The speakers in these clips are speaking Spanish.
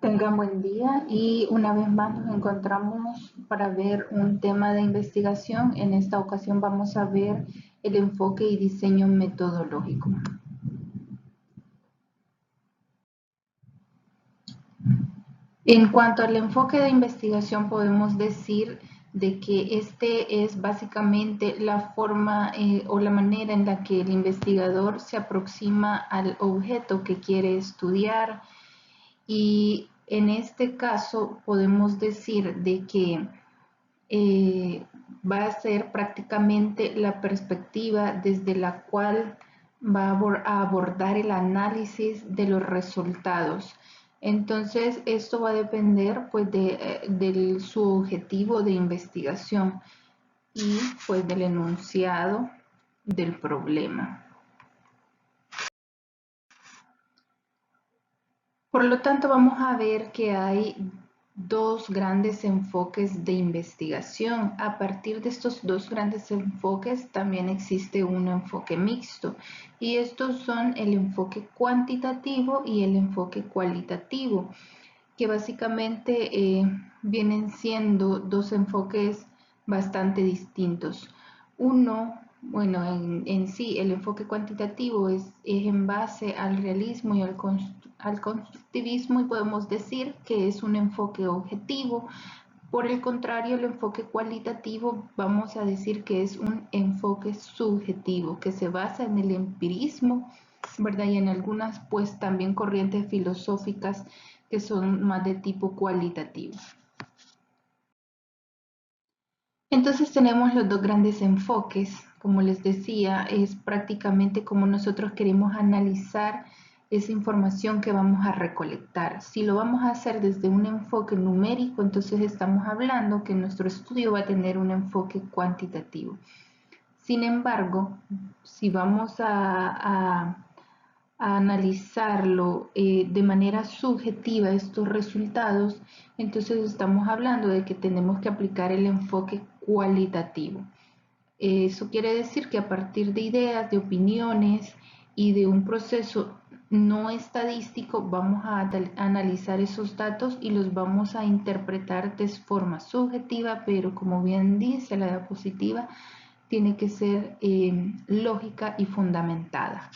Tengan buen día y una vez más nos encontramos para ver un tema de investigación. En esta ocasión vamos a ver el enfoque y diseño metodológico. En cuanto al enfoque de investigación, podemos decir de que este es básicamente la forma o la manera en la que el investigador se aproxima al objeto que quiere estudiar. Y en este caso podemos decir de que va a ser prácticamente la perspectiva desde la cual va a abordar el análisis de los resultados. Entonces, esto va a depender pues de su objetivo de investigación y pues del enunciado del problema. Por lo tanto, vamos a ver que hay dos grandes enfoques de investigación. A partir de estos dos grandes enfoques también existe un enfoque mixto y estos son el enfoque cuantitativo y el enfoque cualitativo, que básicamente vienen siendo dos enfoques bastante distintos. Uno, bueno, en sí el enfoque cuantitativo es en base al realismo y al constructivismo y podemos decir que es un enfoque objetivo. Por el contrario, el enfoque cualitativo vamos a decir que es un enfoque subjetivo que se basa en el empirismo, ¿verdad? Y en algunas pues también corrientes filosóficas que son más de tipo cualitativo. Entonces tenemos los dos grandes enfoques. Como les decía, es prácticamente como nosotros queremos analizar esa información que vamos a recolectar. Si lo vamos a hacer desde un enfoque numérico, entonces estamos hablando que nuestro estudio va a tener un enfoque cuantitativo. Sin embargo, si vamos a analizarlo de manera subjetiva estos resultados, entonces estamos hablando de que tenemos que aplicar el enfoque cualitativo. Eso quiere decir que a partir de ideas, de opiniones y de un proceso no estadístico vamos a analizar esos datos y los vamos a interpretar de forma subjetiva, pero como bien dice la diapositiva, tiene que ser lógica y fundamentada.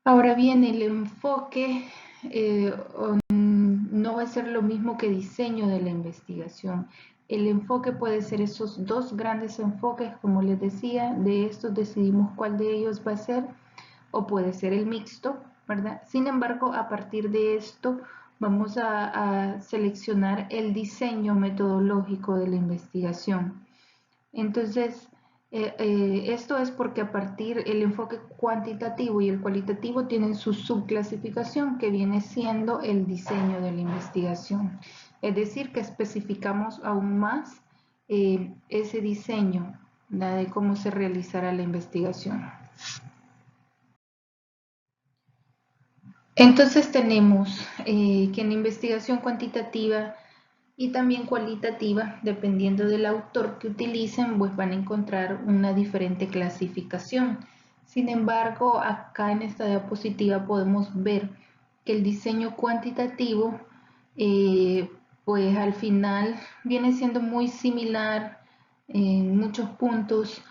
Ahora bien, el enfoque no va a ser lo mismo que diseño de la investigación. El enfoque puede ser esos dos grandes enfoques, como les decía, de estos decidimos cuál de ellos va a ser, o puede ser el mixto, ¿verdad? Sin embargo, a partir de esto vamos a seleccionar el diseño metodológico de la investigación. Entonces, esto es porque a partir el enfoque cuantitativo y el cualitativo tienen su subclasificación que viene siendo el diseño de la investigación. Es decir, que especificamos aún más ese diseño de cómo se realizará la investigación. Entonces tenemos que en la investigación cuantitativa y también cualitativa, dependiendo del autor que utilicen, pues van a encontrar una diferente clasificación. Sin embargo, acá en esta diapositiva podemos ver que el diseño cuantitativo, pues al final viene siendo muy similar en muchos puntos,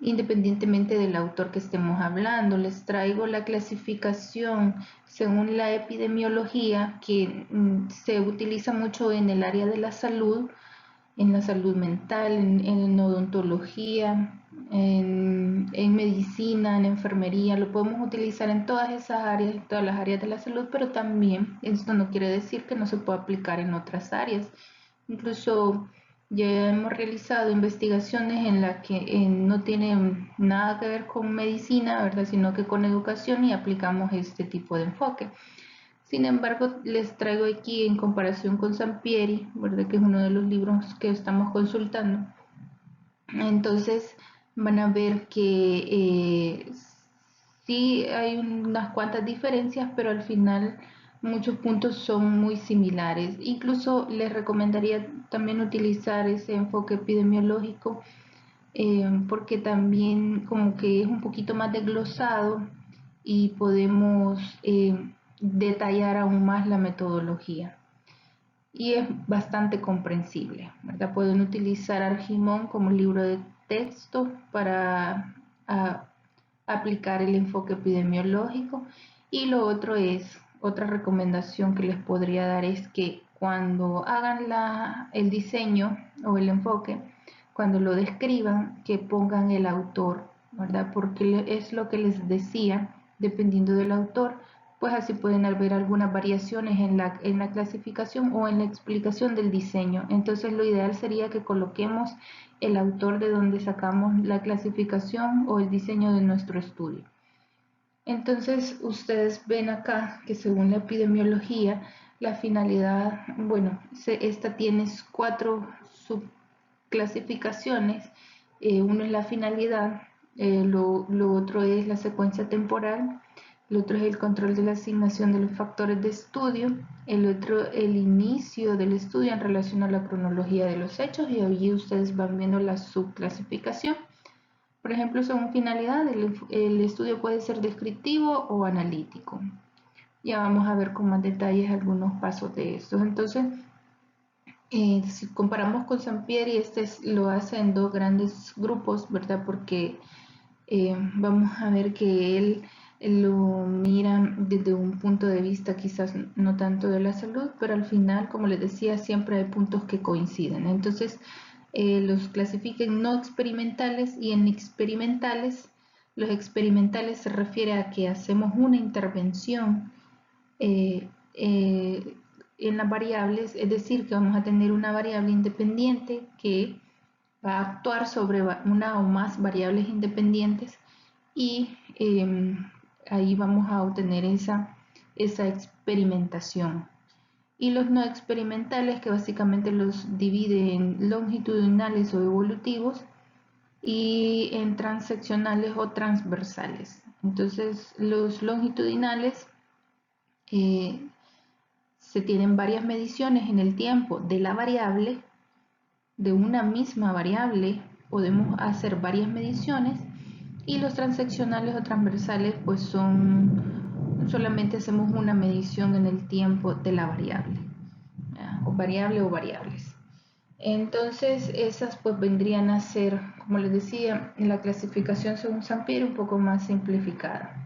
independientemente del autor que estemos hablando. Les traigo la clasificación según la epidemiología que se utiliza mucho en el área de la salud, en la salud mental, en odontología, en medicina, en enfermería. Lo podemos utilizar en todas esas áreas, en todas las áreas de la salud, pero también esto no quiere decir que no se pueda aplicar en otras áreas. Incluso ya hemos realizado investigaciones en las que no tienen nada que ver con medicina, ¿verdad? Sino que con educación y aplicamos este tipo de enfoque. Sin embargo, les traigo aquí en comparación con Sampieri, ¿verdad? Que es uno de los libros que estamos consultando. Entonces van a ver que sí hay unas cuantas diferencias, pero al final muchos puntos son muy similares. Incluso les recomendaría también utilizar ese enfoque epidemiológico porque también como que es un poquito más desglosado y podemos detallar aún más la metodología. Y es bastante comprensible, ¿verdad? Pueden utilizar Argimón como libro de texto para aplicar el enfoque epidemiológico. Y lo otro es, otra recomendación que les podría dar es que cuando hagan el diseño o el enfoque, cuando lo describan, que pongan el autor, ¿verdad? Porque es lo que les decía, dependiendo del autor, pues así pueden haber algunas variaciones en la clasificación o en la explicación del diseño. Entonces lo ideal sería que coloquemos el autor de donde sacamos la clasificación o el diseño de nuestro estudio. Entonces ustedes ven acá que según la epidemiología, la finalidad, bueno, esta tiene 4 subclasificaciones. Uno es la finalidad, lo otro es la secuencia temporal, el otro es el control de la asignación de los factores de estudio, el otro el inicio del estudio en relación a la cronología de los hechos, y allí ustedes van viendo la subclasificación. Por ejemplo, según finalidad, el estudio puede ser descriptivo o analítico. Ya vamos a ver con más detalles algunos pasos de estos. Entonces, si comparamos con Sampieri, lo hace en 2 grandes grupos, ¿verdad? Porque vamos a ver que él lo mira desde un punto de vista quizás no tanto de la salud, pero al final, como les decía, siempre hay puntos que coinciden. Entonces, los clasifica en no experimentales y en experimentales. Los experimentales se refiere a que hacemos una intervención eh, eh, en las variables, es decir, que vamos a tener una variable independiente que va a actuar sobre una o más variables independientes, y ahí vamos a obtener esa experimentación. Y los no experimentales, que básicamente los divide en longitudinales o evolutivos y en transeccionales o transversales. Entonces, los longitudinales eh, se tienen varias mediciones en el tiempo de la variable, de una misma variable podemos hacer varias mediciones, y los transeccionales o transversales pues solamente hacemos una medición en el tiempo de la variable, ¿ya? O variable o variables. Entonces esas pues vendrían a ser, como les decía, en la clasificación según Sampieri un poco más simplificada.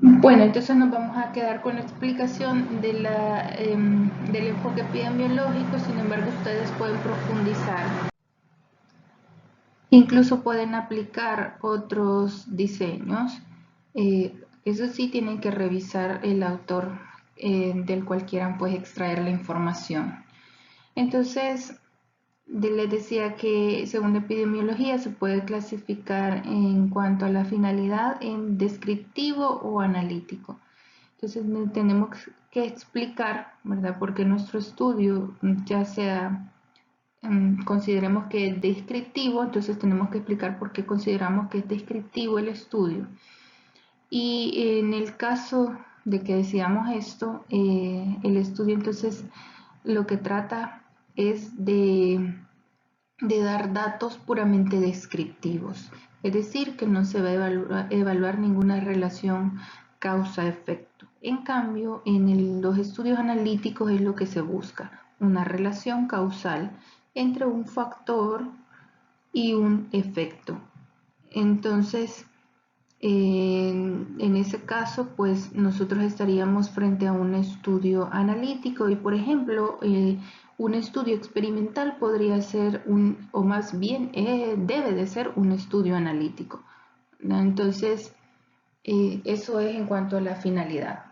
Bueno, entonces nos vamos a quedar con la explicación del enfoque epidemiológico. Sin embargo, ustedes pueden profundizar. Incluso pueden aplicar otros diseños. Eso sí, tienen que revisar el autor del cual quieran pues extraer la información. Entonces, les decía que según la epidemiología se puede clasificar en cuanto a la finalidad en descriptivo o analítico. Entonces tenemos que explicar, ¿verdad? Porque nuestro estudio, ya sea consideremos que es descriptivo, entonces tenemos que explicar por qué consideramos que es descriptivo el estudio. Y en el caso de que decidamos esto, el estudio entonces lo que trata es de dar datos puramente descriptivos, es decir, que no se va a evaluar ninguna relación causa-efecto. En cambio, en los estudios analíticos es lo que se busca, una relación causal entre un factor y un efecto. Entonces, en ese caso, pues nosotros estaríamos frente a un estudio analítico, y por ejemplo, un estudio experimental podría ser o más bien debe de ser un estudio analítico, ¿no? Entonces, eso es en cuanto a la finalidad.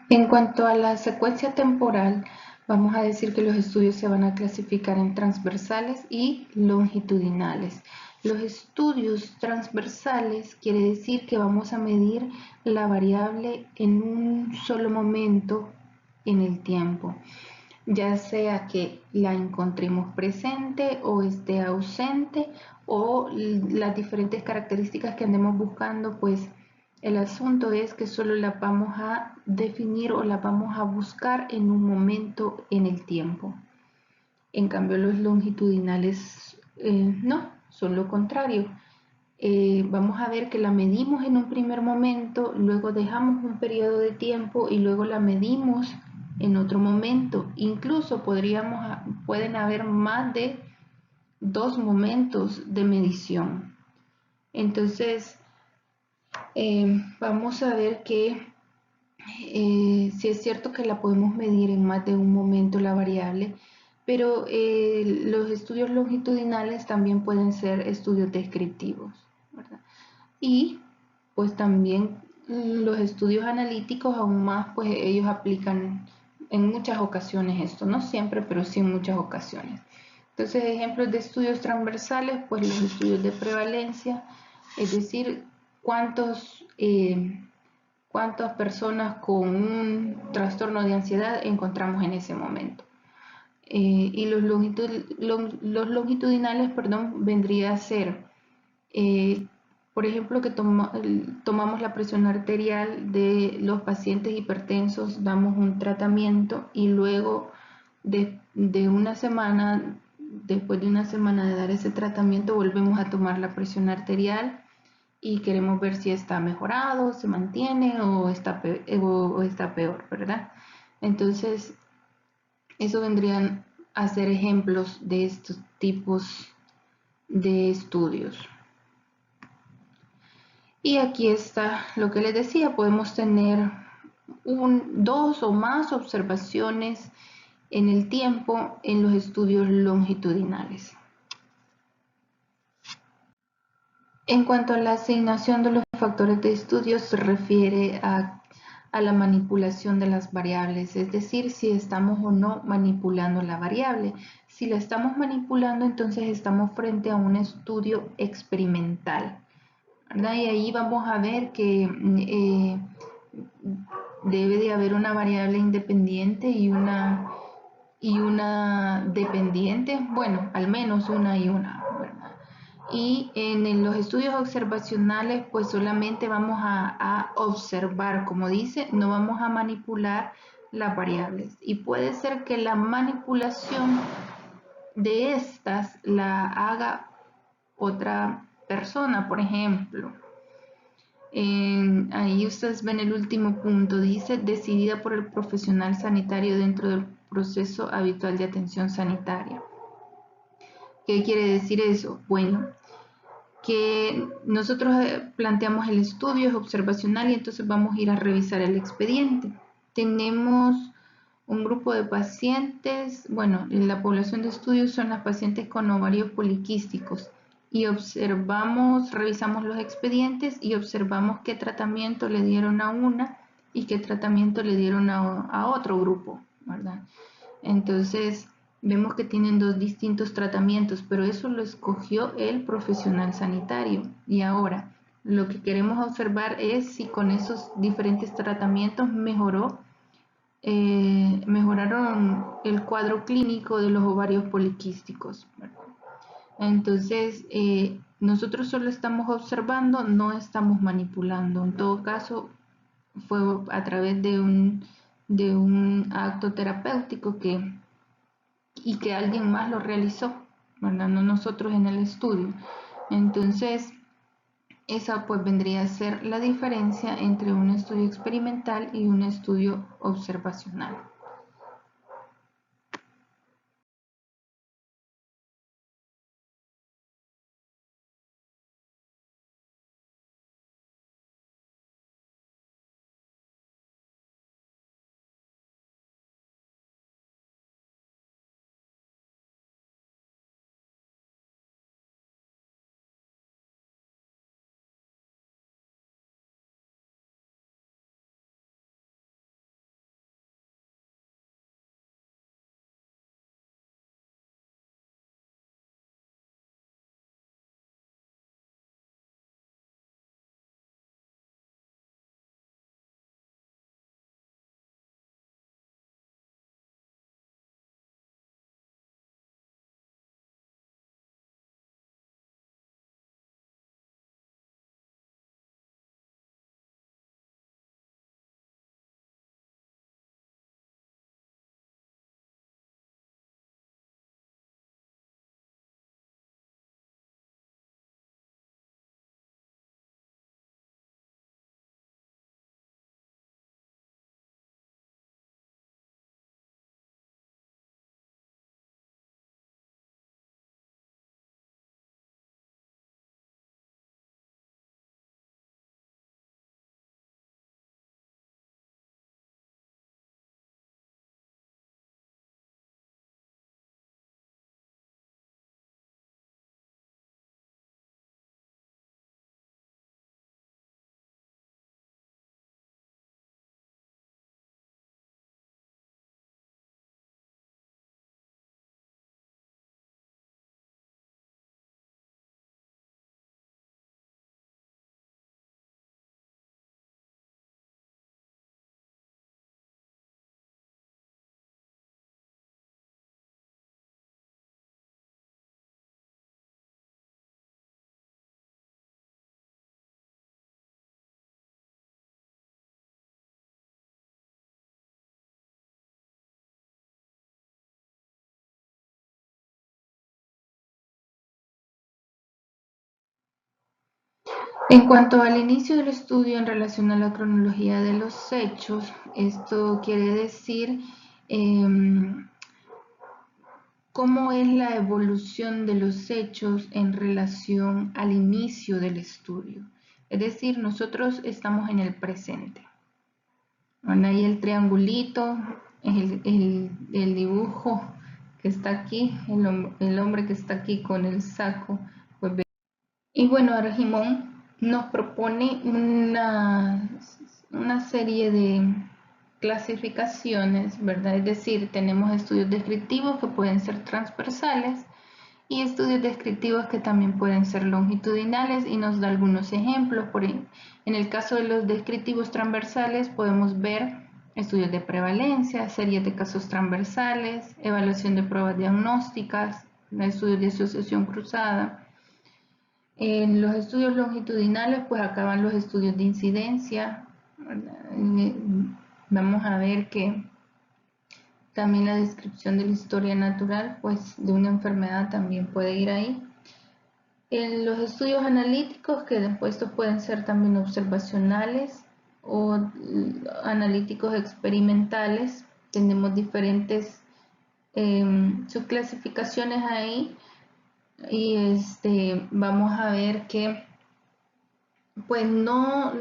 En cuanto a la secuencia temporal, vamos a decir que los estudios se van a clasificar en transversales y longitudinales. Los estudios transversales quiere decir que vamos a medir la variable en un solo momento en el tiempo, ya sea que la encontremos presente o esté ausente o las diferentes características que andemos buscando, pues el asunto es que solo la vamos a definir o la vamos a buscar en un momento en el tiempo. En cambio, los longitudinales no, son lo contrario. Vamos a ver que la medimos en un primer momento, luego dejamos un periodo de tiempo y luego la medimos en otro momento. Incluso pueden haber más de dos momentos de medición. Entonces, vamos a ver que si es cierto que la podemos medir en más de un momento la variable, pero los estudios longitudinales también pueden ser estudios descriptivos, ¿verdad? Y pues también los estudios analíticos aún más, pues ellos aplican en muchas ocasiones esto, no siempre, pero sí en muchas ocasiones. Entonces, ejemplos de estudios transversales, pues los estudios de prevalencia, es decir, cuántas personas con un trastorno de ansiedad encontramos en ese momento. Y los longitudinales, perdón, vendría a ser, eh, por ejemplo, que tomamos la presión arterial de los pacientes hipertensos, damos un tratamiento y luego de una semana, después de una semana de dar ese tratamiento, volvemos a tomar la presión arterial y queremos ver si está mejorado, se mantiene o está peor, ¿verdad? Entonces, eso vendrían a ser ejemplos de estos tipos de estudios. Y aquí está lo que les decía, podemos tener dos o más observaciones en el tiempo en los estudios longitudinales. En cuanto a la asignación de los factores de estudio, se refiere a la manipulación de las variables, es decir, si estamos o no manipulando la variable. Si la estamos manipulando, entonces estamos frente a un estudio experimental, ¿verdad? Y ahí vamos a ver que debe de haber una variable independiente y una dependiente, bueno, al menos una y una, ¿verdad? Y en los estudios observacionales, pues solamente vamos a observar, como dice, no vamos a manipular las variables. Y puede ser que la manipulación de estas la haga otra persona, por ejemplo. Ahí ustedes ven el último punto, dice, decidida por el profesional sanitario dentro del proceso habitual de atención sanitaria. ¿Qué quiere decir eso? Bueno, que nosotros planteamos el estudio, es observacional y entonces vamos a ir a revisar el expediente. Tenemos un grupo de pacientes, bueno, la población de estudio son las pacientes con ovarios poliquísticos y revisamos los expedientes y observamos qué tratamiento le dieron a una y qué tratamiento le dieron a otro grupo, ¿verdad? Entonces, vemos que tienen dos distintos tratamientos, pero eso lo escogió el profesional sanitario. Y ahora, lo que queremos observar es si con esos diferentes tratamientos mejoraron el cuadro clínico de los ovarios poliquísticos, ¿verdad? Entonces, nosotros solo estamos observando, no estamos manipulando. En todo caso, fue a través de un acto terapéutico y que alguien más lo realizó, ¿verdad? No nosotros en el estudio. Entonces, esa pues vendría a ser la diferencia entre un estudio experimental y un estudio observacional. En cuanto al inicio del estudio en relación a la cronología de los hechos, esto quiere decir cómo es la evolución de los hechos en relación al inicio del estudio. Es decir, nosotros estamos en el presente. Bueno, ahí el triangulito, el dibujo que está aquí, el hombre que está aquí con el saco. Pues, y bueno, Argimón nos propone una serie de clasificaciones, ¿verdad? Es decir, tenemos estudios descriptivos que pueden ser transversales y estudios descriptivos que también pueden ser longitudinales y nos da algunos ejemplos. En el caso de los descriptivos transversales podemos ver estudios de prevalencia, series de casos transversales, evaluación de pruebas diagnósticas, estudios de asociación cruzada. En los estudios longitudinales pues acaban los estudios de incidencia. Vamos a ver que también la descripción de la historia natural, pues de una enfermedad también puede ir ahí. En los estudios analíticos, que después estos pueden ser también observacionales o analíticos experimentales, tenemos diferentes subclasificaciones ahí y vamos a ver que pues no,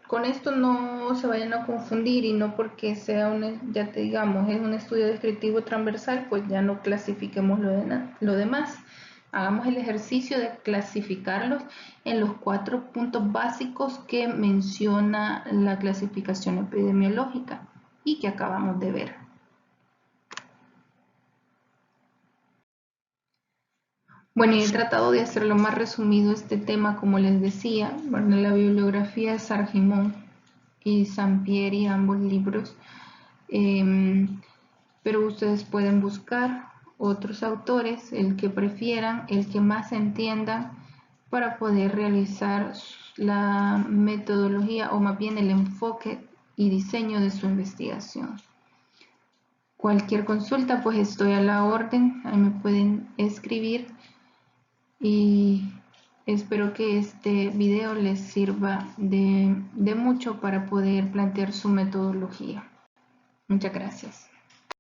con esto no se vayan a confundir y no porque sea ya te digamos, es un estudio descriptivo transversal, pues ya no clasifiquemos lo demás. Hagamos el ejercicio de clasificarlos en los 4 puntos básicos que menciona la clasificación epidemiológica y que acabamos de ver. Bueno, y he tratado de hacer lo más resumido este tema, como les decía. Bueno, la bibliografía es Argimón y Sampieri, ambos libros, pero ustedes pueden buscar otros autores, el que prefieran, el que más entiendan, para poder realizar la metodología o más bien el enfoque y diseño de su investigación. Cualquier consulta, pues estoy a la orden, ahí me pueden escribir y espero que este video les sirva de mucho para poder plantear su metodología. Muchas gracias.